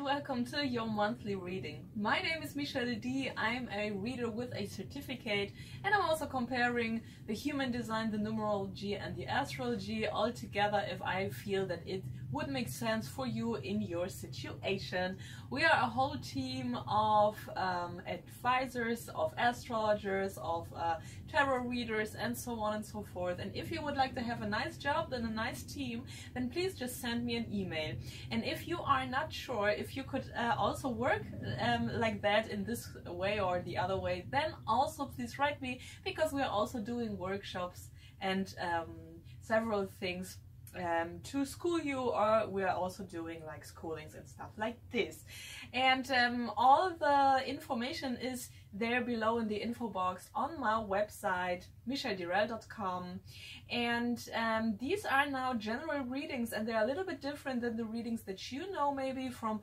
welcome to your monthly reading. My name is Michèlle D. I'm a reader with a certificate, and I'm also comparing the human design, the numerology and the astrology all together if I feel that it would make sense for you in your situation. We are a whole team of advisors, of astrologers, of tarot readers, and so on and so forth. And if you would like to have a nice job and a nice team, then please just send me an email. And if you are not sure if you could also work like that in this way or the other way, then also please write me, because we are also doing workshops and several things to school you, or we are also doing like schoolings and stuff like this. And all the information is there below in the info box on my website michelledirel.com. And these are now general readings, and they're a little bit different than the readings that you know maybe from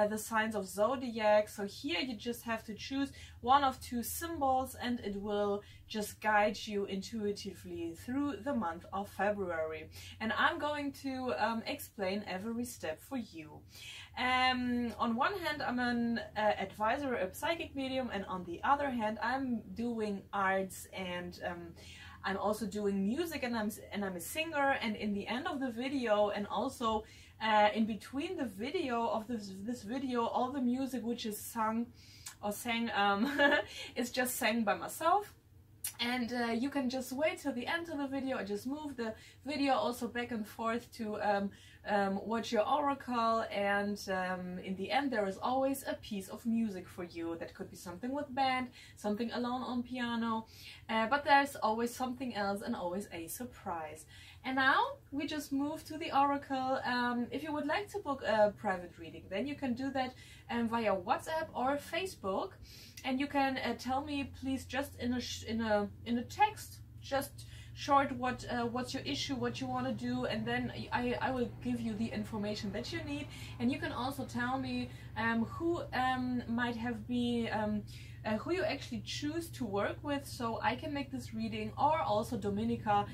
the signs of zodiac. So here you just have to choose one of two symbols, and it will just guide you intuitively through the month of February. And I'm going to explain every step for you. On one hand, I'm an advisor, a psychic medium, and on the other hand, I'm doing arts, and I'm also doing music, and I'm a singer. And in the end of the video, and also in between the video of this video, all the music which is sung or sang is just sang by myself. And you can just wait till the end of the video. I just move the video also back and forth to watch your oracle, and in the end there is always a piece of music for you. That could be something with band, something alone on piano, but there's always something else and always a surprise. And now we just move to the oracle. If you would like to book a private reading, then you can do that via WhatsApp or Facebook. And you can tell me, please, just in a text, just short, what's your issue, what you want to do, and then I will give you the information that you need. And you can also tell me who might have been who you actually choose to work with, so I can make this reading, or also Dominica,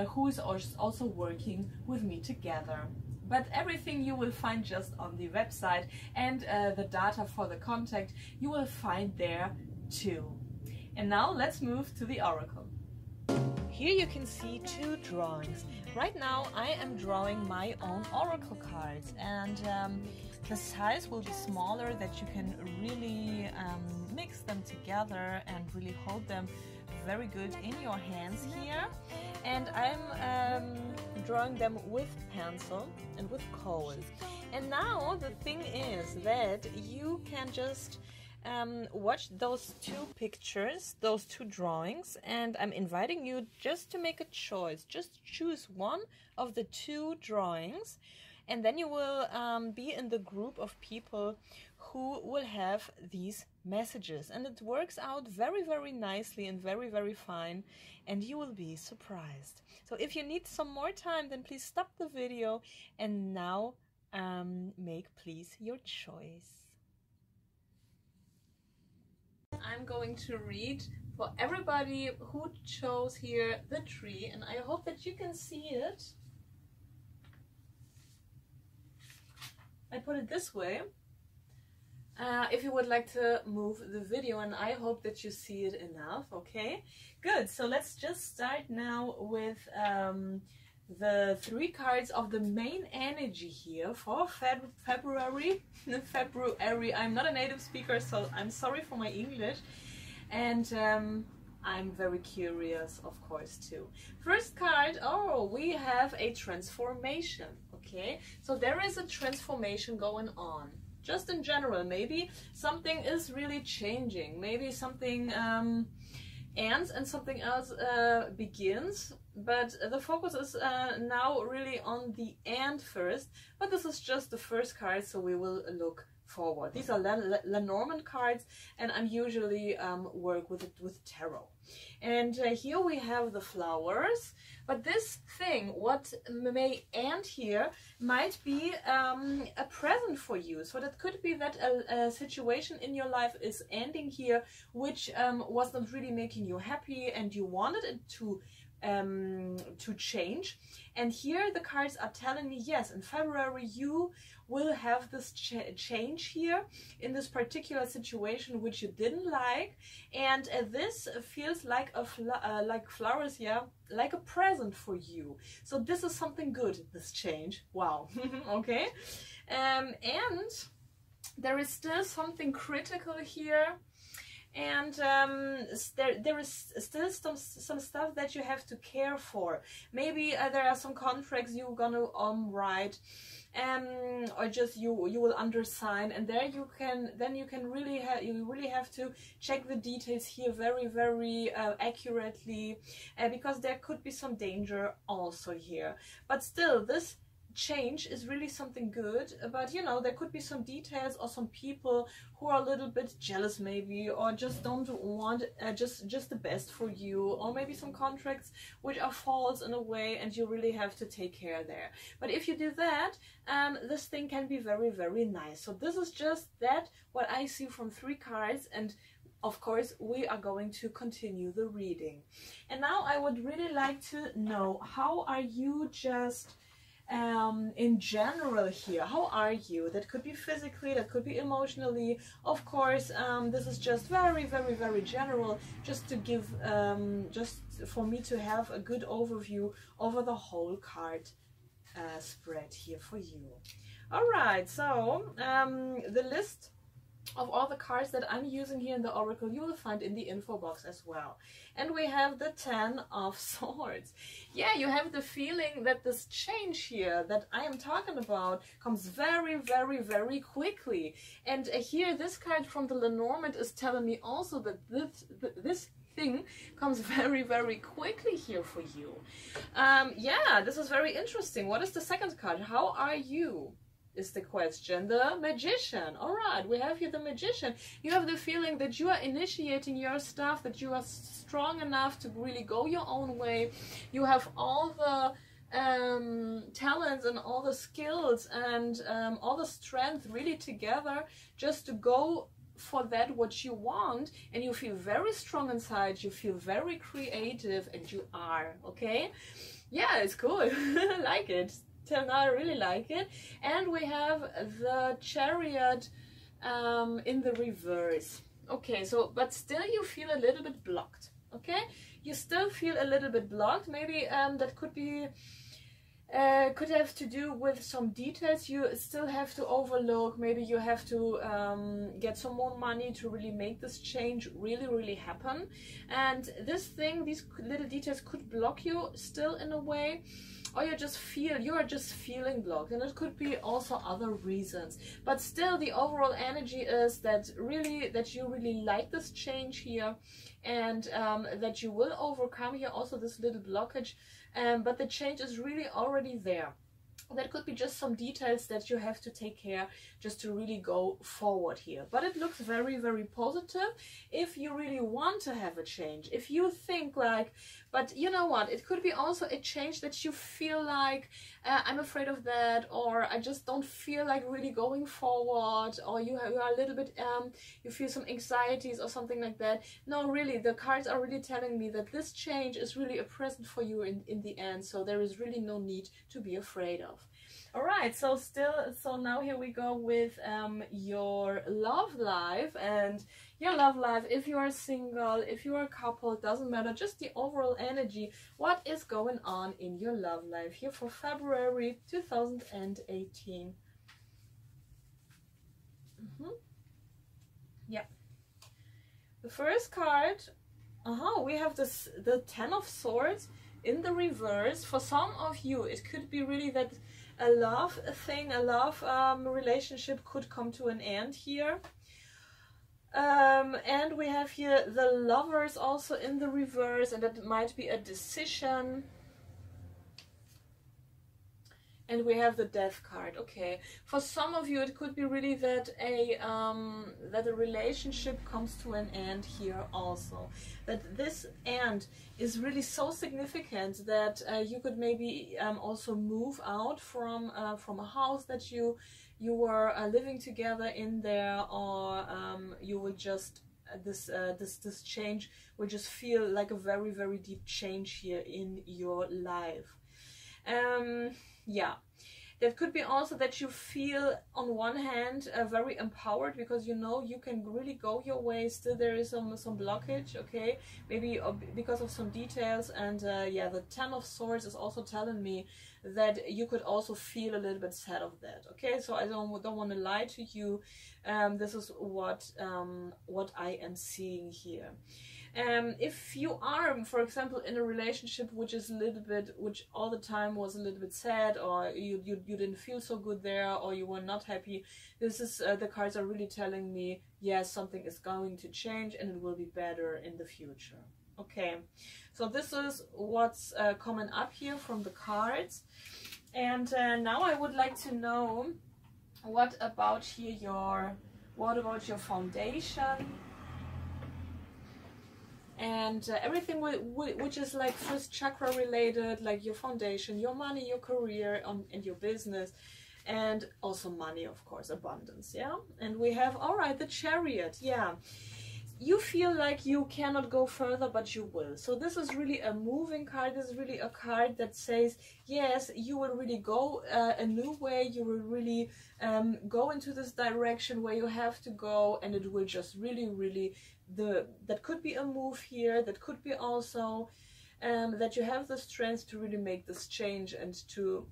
who is also working with me together. But everything you will find just on the website, and the data for the contact you will find there too. And now let's move to the oracle. Here you can see two drawings. Right now I am drawing my own oracle cards, and the size will be smaller, that you can really mix them together and really hold them very good in your hands here. And I'm drawing them with pencil and with kohl. And now the thing is that you can just watch those two pictures, those two drawings, and I'm inviting you just to make a choice. Just choose one of the two drawings, and then you will be in the group of people who will have these messages, and it works out very, very nicely and very, very fine, and you will be surprised. So if you need some more time, then please stop the video and now make please your choice. I'm going to read for everybody who chose here the tree, and I hope that you can see it. I put it this way. If you would like to move the video, and I hope that you see it enough. Okay, good. So let's just start now with the three cards of the main energy here for February. I'm not a native speaker, so I'm sorry for my English, and I'm very curious, of course, too. First card, oh, we have a transformation. Okay, so there is a transformation going on. Just in general, maybe something is really changing. Maybe something ends and something else begins. But the focus is now really on the end first. But this is just the first card, so we will look forward. These are Ur-Lenormand cards, and I usually work with tarot. And here we have the flowers. But this thing, what may end here, might be a present for you. So that could be that a situation in your life is ending here, which was not really making you happy, and you wanted it to to change. And here the cards are telling me, yes, in February you will have this change here in this particular situation which you didn't like, and this feels like like flowers, yeah, like a present for you. So this is something good, this change. Wow. Okay. And there is still something critical here. And there is still some stuff that you have to care for. Maybe there are some contracts you're gonna write, or just you will undersign, and there you can really have to check the details here very accurately, because there could be some danger also here. But still, this change is really something good. But you know, there could be some details or some people who are a little bit jealous maybe, or just don't want just the best for you, or maybe some contracts which are false in a way, and you really have to take care there. But if you do that, this thing can be very nice. So this is just that what I see from 3 cards, and of course we are going to continue the reading. And now I would really like to know, how are you just in general here? How are you? That could be physically, that could be emotionally. Of course, this is just very general, just to give, just for me to have a good overview over the whole card spread here for you. All right, so the list of all the cards that I'm using here in the Oracle you will find in the info box as well. And we have the 10 of Swords. Yeah, you have the feeling that this change here that I am talking about comes very quickly. And here this card from the Lenormand is telling me also that this thing comes very quickly here for you. Yeah, this is very interesting. What is the second card? How are you? Is the question. The Magician. All right, we have here the Magician. You have the feeling that you are initiating your stuff, that you are strong enough to really go your own way. You have all the talents and all the skills and all the strength really together just to go for that what you want, and you feel very strong inside, you feel very creative, and you are, okay? Yeah, it's cool. I like it. Till now I really like it. And we have the Chariot in the reverse. Okay, so but still you feel a little bit blocked. Okay, you still feel a little bit blocked. Maybe that could be could have to do with some details you still have to overlook. Maybe you have to get some more money to really make this change really happen. And this thing, these little details could block you still in a way. Or you are just feeling blocked, and it could be also other reasons. But still, the overall energy is that you really like this change here, and that you will overcome here also this little blockage. But the change is really already there. That could be just some details that you have to take care just to really go forward here. But it looks very positive if you really want to have a change. If you think like, but you know what, it could be also a change that you feel like, I'm afraid of that, or I just don't feel like really going forward, or you are a little bit, you feel some anxieties or something like that. No, really, the cards are really telling me that this change is really a present for you in the end, so there is really no need to be afraid of. All right, so now here we go with your love life. And your love life, if you are single, if you are a couple, it doesn't matter, just the overall energy. What is going on in your love life here for February 2018? Yeah. The first card, we have the 10 of Swords in the reverse. For some of you, it could be really that a love thing, a love relationship could come to an end here. And we have here the Lovers also in the reverse, and that might be a decision. And we have the Death card. Okay, for some of you it could be really that a relationship comes to an end here also. That this end is really so significant that you could maybe also move out from a house that you were living together in there, or you will just this change will just feel like a very, very deep change here in your life. Yeah. That could be also that you feel on one hand very empowered, because you know you can really go your way. Still there is some blockage, okay, maybe because of some details. And yeah, the Ten of Swords is also telling me that you could also feel a little bit sad of that, okay. So I don't want to lie to you. This is what I am seeing here. If you are, for example, in a relationship which all the time was a little bit sad, or you didn't feel so good there, or you were not happy, this is the cards are really telling me, yes, something is going to change and it will be better in the future. Okay, so this is what's coming up here from the cards. And now I would like to know, what about your foundation? And everything which is like first chakra related, like your foundation, your money, your career, and your business, and also money, of course, abundance. Yeah. And we have, all right, the Chariot. Yeah, you feel like you cannot go further, but you will. So this is really a moving card. This is really a card that says, yes, you will really go a new way. You will really go into this direction where you have to go, and it will just really that could be a move here. That could be also that you have the strength to really make this change, and to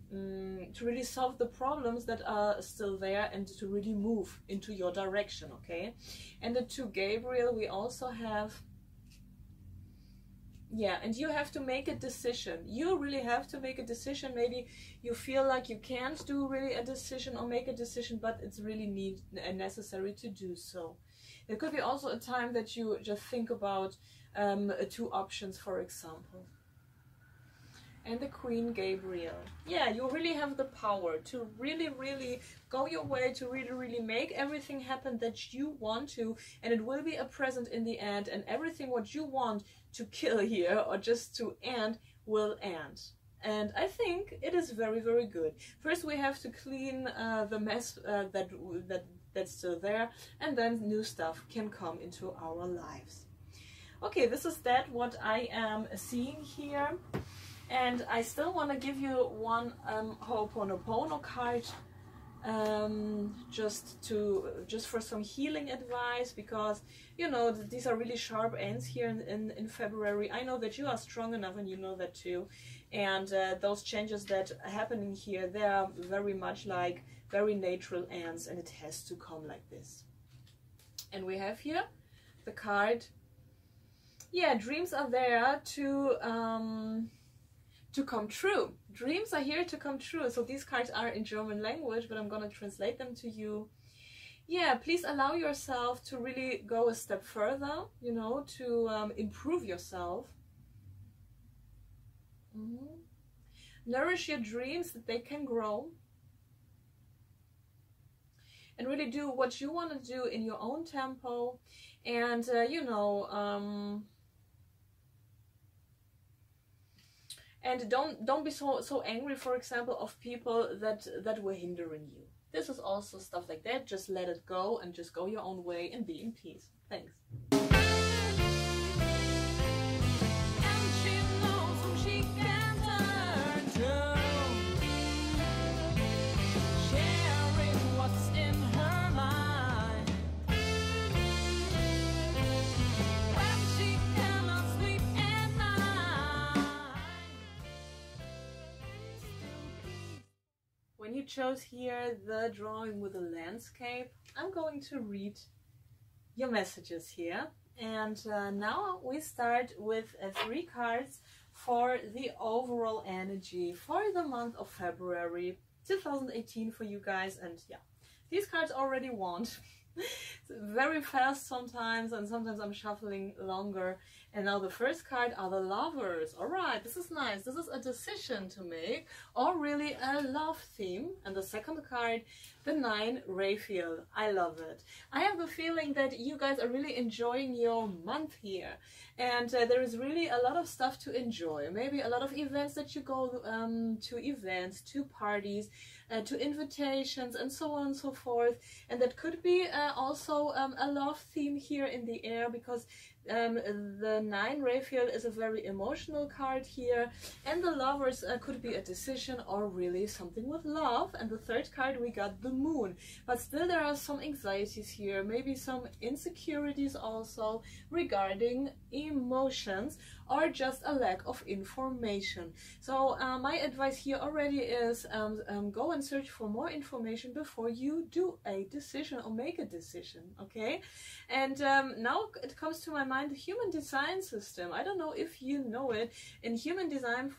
really solve the problems that are still there, and to really move into your direction, okay. And the Two Gabriel, we also have, yeah, and you have to make a decision. You really have to make a decision. Maybe you feel like you can't do really a decision or make a decision, but it's really necessary to do so. It could be also a time that you just think about two options, for example. And the Queen Gabriel. Yeah, you really have the power to really go your way, to really make everything happen that you want to, and it will be a present in the end, and everything what you want to kill here or just to end will end. And I think it is very good. First we have to clean the mess that's still there, and then new stuff can come into our lives. Okay, this is what I am seeing here. And I still want to give you one Ho'oponopono card, just for some healing advice, because you know these are really sharp ends here in February. I know that you are strong enough, and you know that too. And those changes that are happening here, they are very much like very natural ends, and it has to come like this. And we have here the card. Yeah, dreams are there to come true. Dreams are here to come true. So these cards are in German language, but I'm gonna translate them to you. Yeah, please allow yourself to really go a step further, you know, to improve yourself. Nourish your dreams that they can grow. And really do what you want to do in your own tempo. And, you know, and don't be so angry, for example, of people that were hindering you. This is also stuff like that. Just let it go and just go your own way and be in peace. Thanks. When you chose here the drawing with a landscape, I'm going to read your messages here. And now we start with 3 cards for the overall energy for the month of February 2018 for you guys. And yeah, these cards already want very fast sometimes, and sometimes I'm shuffling longer. And now the first card are the Lovers. All right, this is nice. This is a decision to make, or really a love theme. And the second card, The 9 Raphael. I love it. I have the feeling that you guys are really enjoying your month here, and there is really a lot of stuff to enjoy. Maybe a lot of events that you go to, events, to parties, to invitations, and so on and so forth. And that could be also a love theme here in the air, because the 9 Raphael is a very emotional card here, and the Lovers could be a decision or really something with love. And the third card, we got the Moon, but still there are some anxieties here, maybe some insecurities also regarding emotions, or just a lack of information. So my advice here already is go and search for more information before you do a decision or make a decision, okay? And now it comes to my mind, the human design system. I don't know if you know it. In human design,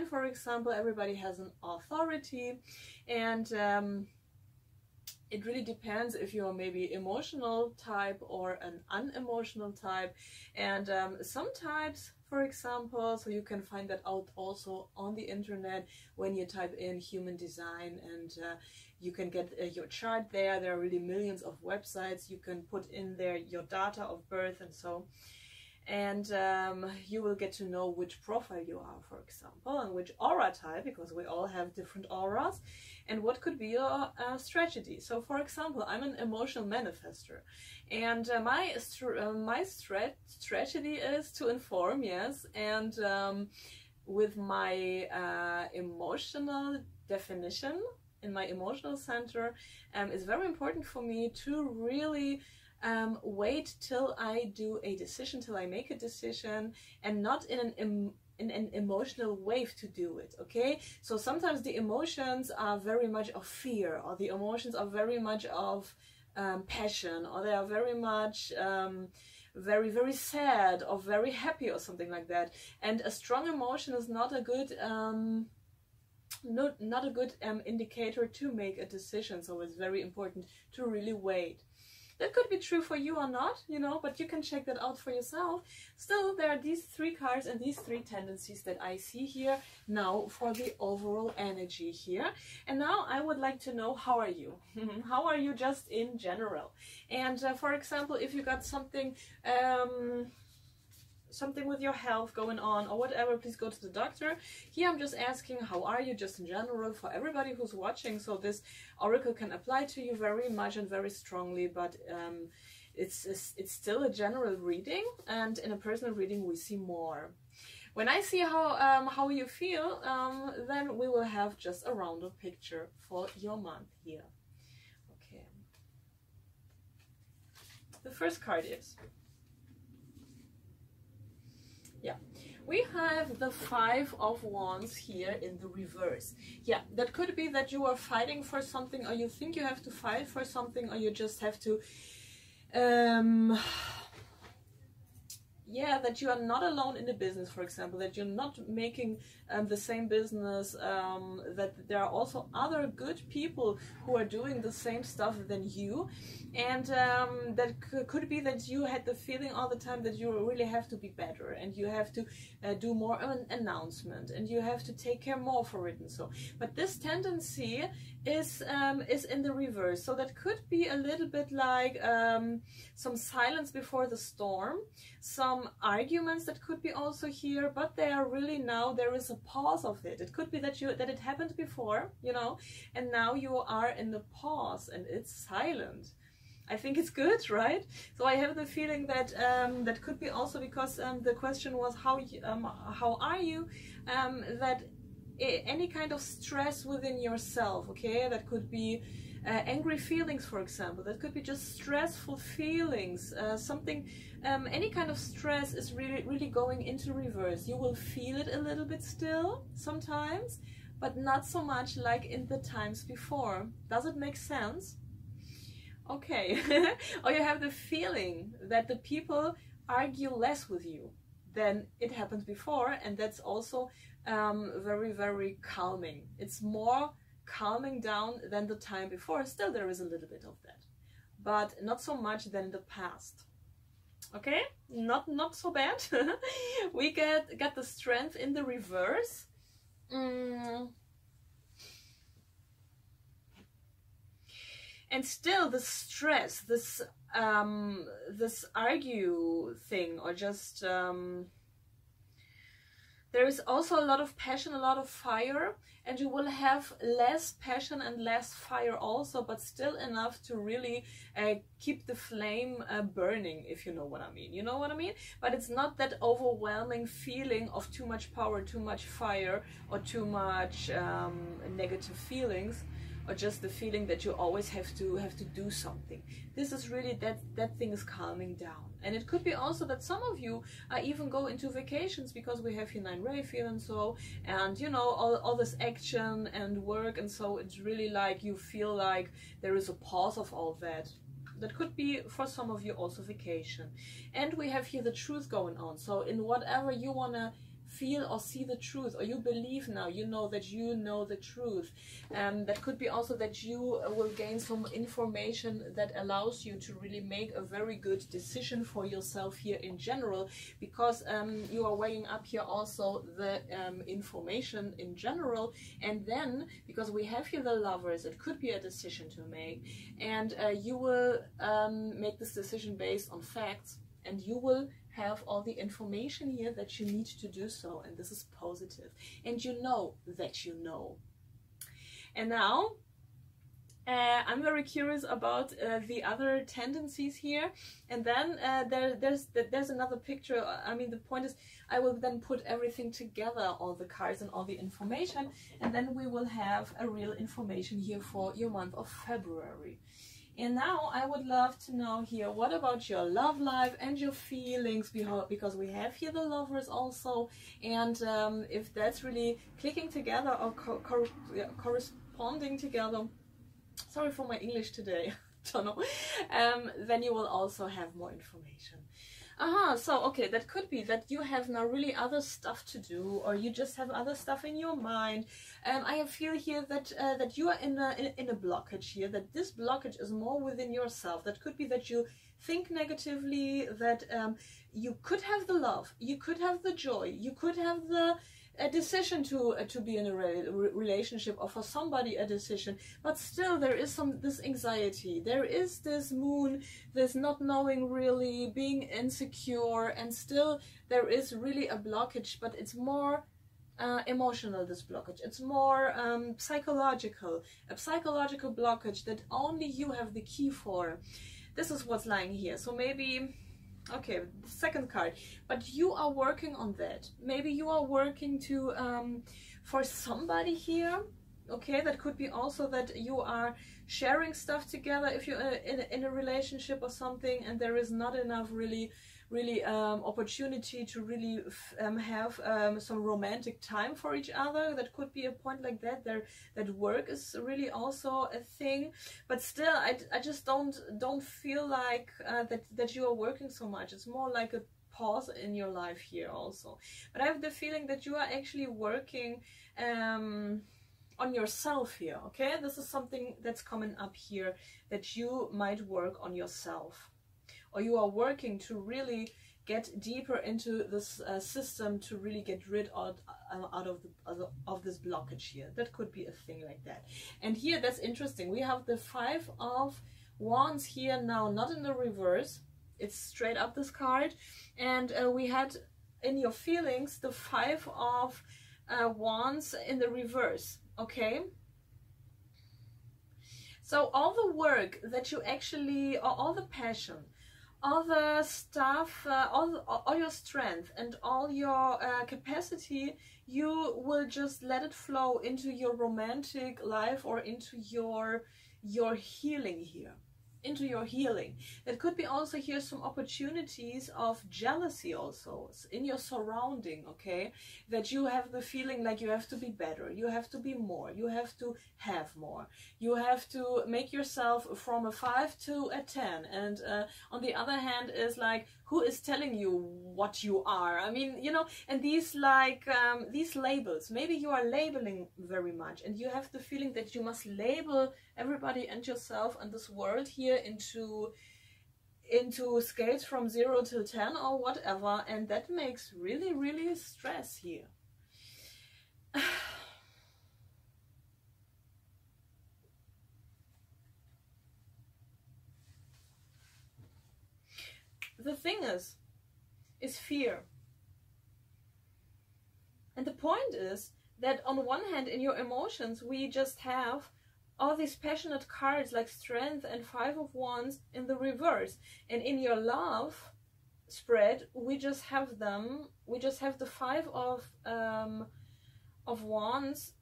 for example, everybody has an authority, and it really depends if you're maybe emotional type or an unemotional type. And some types, for example, so you can find that out also on the internet when you type in human design, and you can get your chart there. There are really millions of websites. You can put in there your data of birth and so. And you will get to know which profile you are, for example, and which aura type, because we all have different auras, and what could be your strategy. So, for example, I'm an emotional manifester, and my strategy is to inform, yes, and with my emotional definition in my emotional center, it's very important for me to really wait till I do a decision, till I make a decision, and not in an emotional wave to do it, okay? So sometimes the emotions are very much of fear, or the emotions are very much of passion, or they are very much very, very sad or very happy or something like that. And a strong emotion is not a good not a good indicator to make a decision. So it's very important to really wait. That could be true for you or not, you know, but you can check that out for yourself. Still, there are these 3 cards and these 3 tendencies that I see here now for the overall energy here. And now I would like to know, how are you? How are you just in general? And for example, if you got something something with your health going on or whatever, please go to the doctor. Here I'm just asking, how are you just in general, for everybody who's watching. So this oracle can apply to you very much and very strongly, but it's still a general reading, and in a personal reading we see more. When I see how you feel, then we will have just a rounder picture for your month here. Okay. The first card is, yeah, we have the 5 of Wands here in the reverse. Yeah, that could be that you are fighting for something, or you think you have to fight for something, or you just have to yeah, that you are not alone in the business, for example, that you're not making the same business, that there are also other good people who are doing the same stuff than you, and that could be that you had the feeling all the time that you really have to be better, and you have to do more of an announcement, and you have to take care more for it and so. But this tendency is in the reverse, so that could be a little bit like some silence before the storm, some arguments that could be also here, but they are really, now there is a pause of it. It could be that it happened before, you know, and now you are in the pause and it's silent. I think it's good, right? So I have the feeling that that could be also because the question was how are you, that any kind of stress within yourself, okay, that could be angry feelings, for example, that could be just stressful feelings, something, any kind of stress is really going into reverse. You will feel it a little bit still sometimes, but not so much like in the times before. Does it make sense? Okay. Or you have the feeling that the people argue less with you than it happened before, and that's also very, very calming. It's more calming down than the time before. Still, there is a little bit of that, but not so much than the past. Okay, not so bad. We get the strength in the reverse. And still this stress, this this argue thing, or just there is also a lot of passion, a lot of fire, and you will have less passion and less fire also, but still enough to really keep the flame burning, if you know what I mean. You know what I mean? But it's not that overwhelming feeling of too much power, too much fire, or too much negative feelings, or just the feeling that you always have to do something. This is really that thing is calming down. And it could be also that some of you even go into vacations, because we have here 9 Raphael and so, and you know, all this action and work, and so it's really like you feel like there is a pause of all that. That could be for some of you also vacation. And we have here the truth going on. So in whatever you wanna feel or see the truth, or you believe now, you know that you know the truth. That could be also that you will gain some information that allows you to really make a very good decision for yourself here in general, because you are weighing up here also the information in general. And then, because we have here the Lovers, it could be a decision to make, and you will make this decision based on facts, and you will have all the information here that you need to do so, and this is positive, and you know that you know. And now I'm very curious about the other tendencies here, and then there's another picture. I mean, the point is I will then put everything together, all the cards and all the information, and then we will have a real information here for your month of February. And now I would love to know here, what about your love life and your feelings, because we have here the Lovers also, and if that's really clicking together or corresponding together, sorry for my English today, don't know, then you will also have more information. So okay, that could be that you have now really other stuff to do, or you just have other stuff in your mind. I feel here that that you are in a blockage here, that this blockage is more within yourself. That could be that you think negatively, that you could have the love, you could have the joy, you could have the a decision to be in a relationship, or for somebody a decision, but still there is this anxiety, there is this moon, this not knowing, really being insecure, and still there is really a blockage, but it's more emotional, this blockage. It's more psychological, a psychological blockage that only you have the key for. This is what's lying here. So maybe, okay, the second card, but you are working on that. Maybe you are working to for somebody here. Okay, that could be also that you are sharing stuff together if you're in a relationship or something, and there is not enough really opportunity to really have some romantic time for each other. That could be a point like that. That work is really also a thing, but still I just don't feel like that you are working so much. It's more like a pause in your life here also. But I have the feeling that you are actually working on yourself here. Okay, this is something that's coming up here, that you might work on yourself, or you are working to really get deeper into this system, to really get rid of this blockage here. That could be a thing like that. And here, that's interesting, we have the 5 of Wands here now, not in the reverse, it's straight up this card, and we had in your feelings the 5 of Wands in the reverse. Okay, so all the work that you actually, or all the passion, all the stuff, all your strength and all your capacity, you will just let it flow into your romantic life, or into your healing here, into your healing. It could be also here some opportunities of jealousy also in your surrounding, okay? That you have the feeling like you have to be better, you have to be more, you have to have more, you have to make yourself from a 5 to a 10, and on the other hand is like, who is telling you what you are? I mean, you know, and these like these labels, maybe you are labeling very much, and you have the feeling that you must label everybody and yourself and this world here into scales from 0 to 10 or whatever, and that makes really stress here. the thing is fear. And the point is that on one hand, in your emotions, we just have all these passionate cards like Strength and Five of Wands in the reverse. And in your love spread, we just have them. We just have the Five of Wands,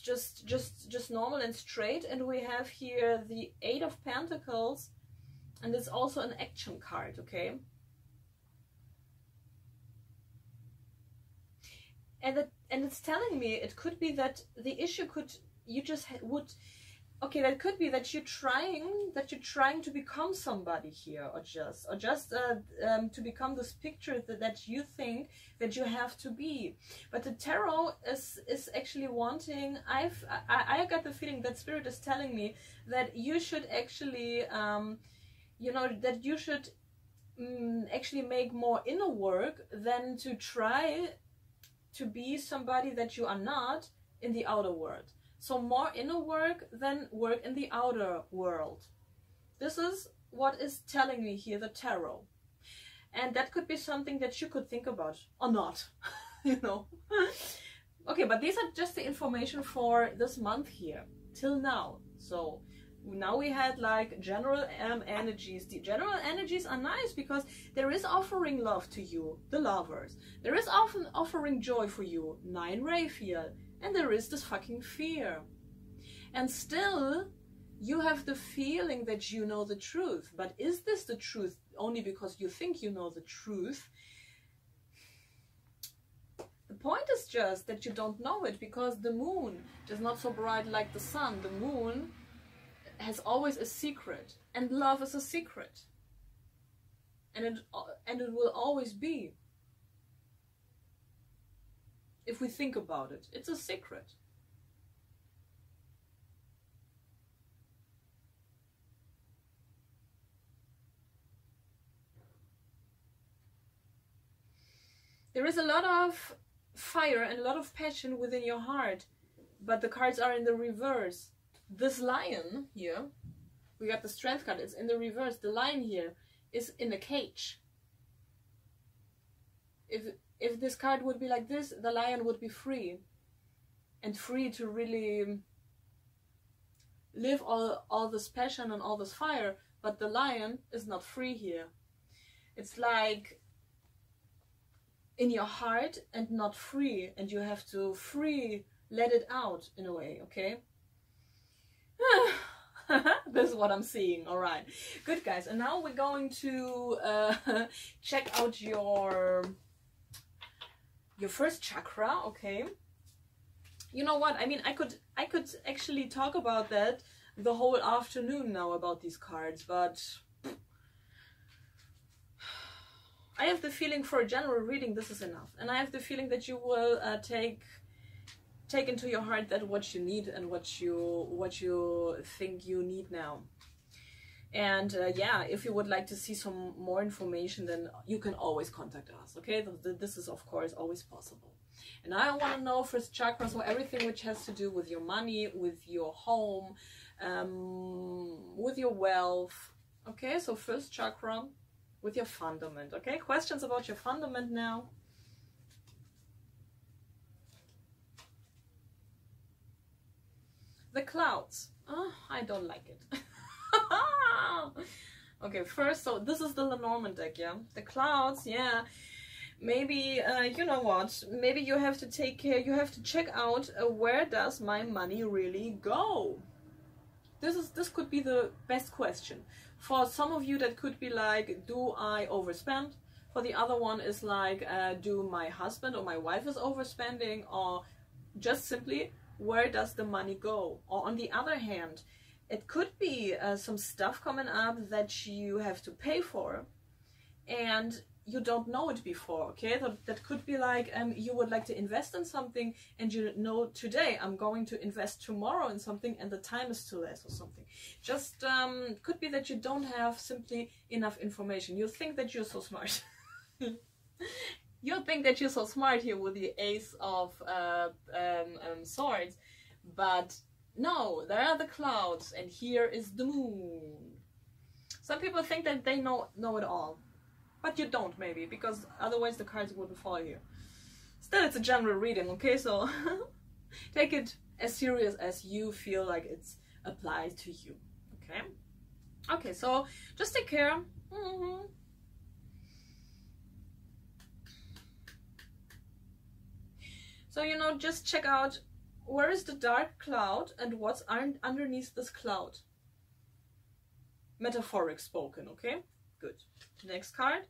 just normal and straight, and we have here the Eight of Pentacles, and it's also an action card, okay? And it's telling me it could be that the issue could, you just would, okay, that could be that you're trying to become somebody here, or just to become this picture that you think that you have to be. But the tarot is actually wanting, I got the feeling that Spirit is telling me that you should actually you know, that you should actually make more inner work than to try to be somebody that you are not in the outer world. So more inner work than work in the outer world. This is what is telling me here, the tarot. And that could be something that you could think about or not, you know. Okay, but these are just the information for this month here, till now. So now we had like general energies. The general energies are nice because there is offering love to you, the lovers. There is often offering joy for you, 9 Raphael. And there is this fucking fear. And still, you have the feeling that you know the truth. But is this the truth only because you think you know the truth? The point is just that you don't know it because the moon is not so bright like the sun. The moon has always a secret, and love is a secret, and it will always be. If we think about it, it's a secret. There is a lot of fire and a lot of passion within your heart, but the cards are in the reverse. This lion here, we got the Strength card, it's in the reverse. The lion here is in a cage. If this card would be like this, the lion would be free. And free to really live all this passion and all this fire, but the lion is not free here. It's like in your heart and not free, and you have to let it out in a way, okay? This is what I'm seeing. All right, good guys, and now we're going to check out your first chakra, okay? You know what, I mean, I could actually talk about that the whole afternoon now about these cards, but I have the feeling for a general reading this is enough, and I have the feeling that you will take into your heart that what you need and what you think you need now. And yeah, if you would like to see some more information, then you can always contact us, okay? This is of course always possible. And I want to know first chakra, so everything which has to do with your money, with your home, with your wealth, okay? So first chakra with your fundament, okay? Questions about your fundament now? The clouds. Oh, I don't like it. Okay, first, so this is the Ur-Lenormand deck, yeah? The clouds, yeah. Maybe, you know what? Maybe you have to take care, you have to check out where does my money really go? This could be the best question. For some of you that could be like, do I overspend? For the other one is like, do my husband or my wife is overspending? Or just simply, where does the money go? Or on the other hand, it could be some stuff coming up that you have to pay for and you don't know it before, okay? That could be like you would like to invest in something and you know today I'm going to invest tomorrow in something and the time is too less or something. Just could be that you don't have simply enough information. You think that you're so smart. You think that you're so smart here with the Ace of Swords, but no, there are the clouds and here is the moon. Some people think that they know it all. But you don't, maybe, because otherwise the cards wouldn't fall here. Still, it's a general reading, okay? So take it as serious as you feel like it's applied to you, okay? Okay, so just take care. So, you know, just check out where is the dark cloud and what's underneath this cloud. Metaphoric spoken, okay? Good. Next card.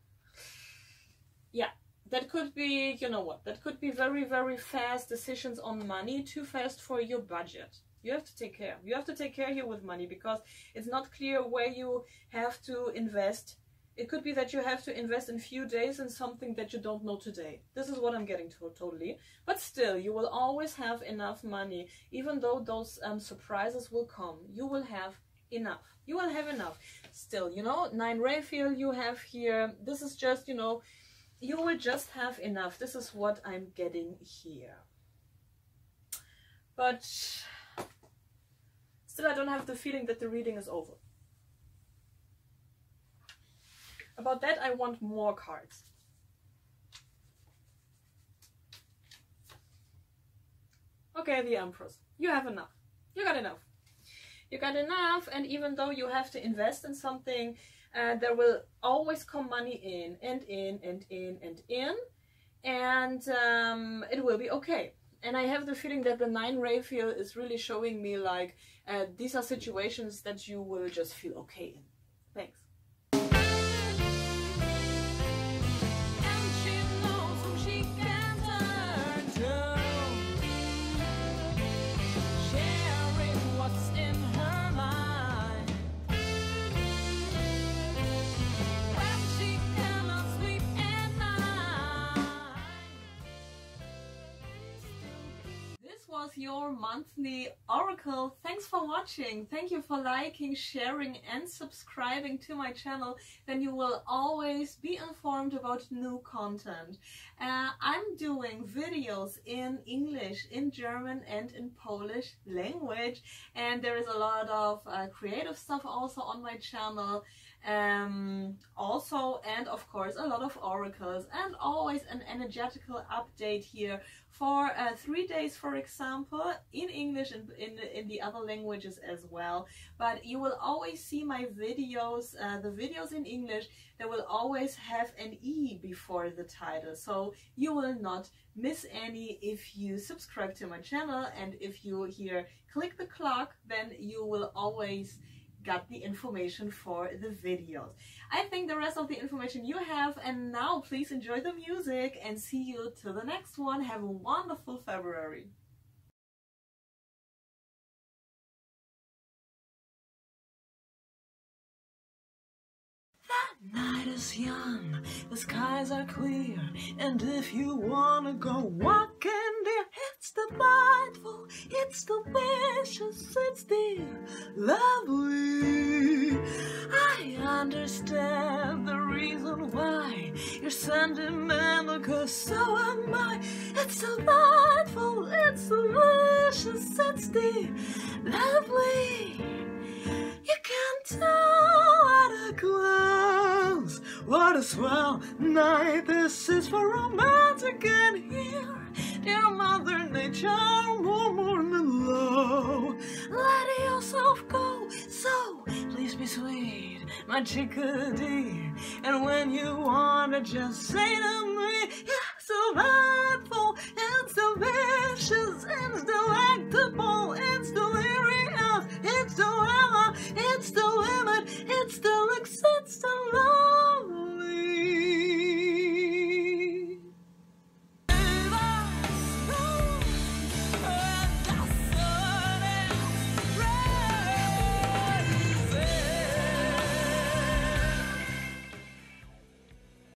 Yeah, that could be, you know what, that could be very, very fast decisions on money, too fast for your budget. You have to take care. You have to take care here with money because it's not clear where you have to invest. It could be that you have to invest in a few days in something that you don't know today. This is what I'm getting to, totally. But still, you will always have enough money. Even though those surprises will come, you will have enough. You will have enough. Still, you know, 9 Raphael you have here. This is just, you know, you will just have enough. This is what I'm getting here. But still, I don't have the feeling that the reading is over. About that, I want more cards. Okay, the Empress. You have enough. You got enough. You got enough, and even though you have to invest in something, there will always come money in, and in, and in, and in, and it will be okay. And I have the feeling that the 9 Raphael is really showing me like these are situations that you will just feel okay in. Thanks. Your monthly oracle. Thanks for watching. Thank you for liking, sharing and subscribing to my channel. Then you will always be informed about new content. I'm doing videos in English, in German and in Polish language, and there is a lot of creative stuff also on my channel. Also, and of course, a lot of oracles, and always an energetical update here for 3 days, for example, in English and in the other languages as well. But you will always see my videos, the videos in English, they will always have an E before the title, so you will not miss any if you subscribe to my channel. And if you here click the clock, then you will always got the information for the videos. I think the rest of the information you have, and now please enjoy the music and see you till the next one. Have a wonderful February. The night is young, the skies are clear, and if you wanna go walking, dear, it's the mindful, it's the wishes, it's the lovely. I understand the reason why you're sentimental, 'cause so am I. It's the mindful, it's the wishes, it's the lovely. You can tell at a glance what a swell night this is for romantic and here. Dear Mother Nature, warm and low. Let yourself go, so please be sweet, my chickadee. And when you wanna just say to me, yeah, so bye.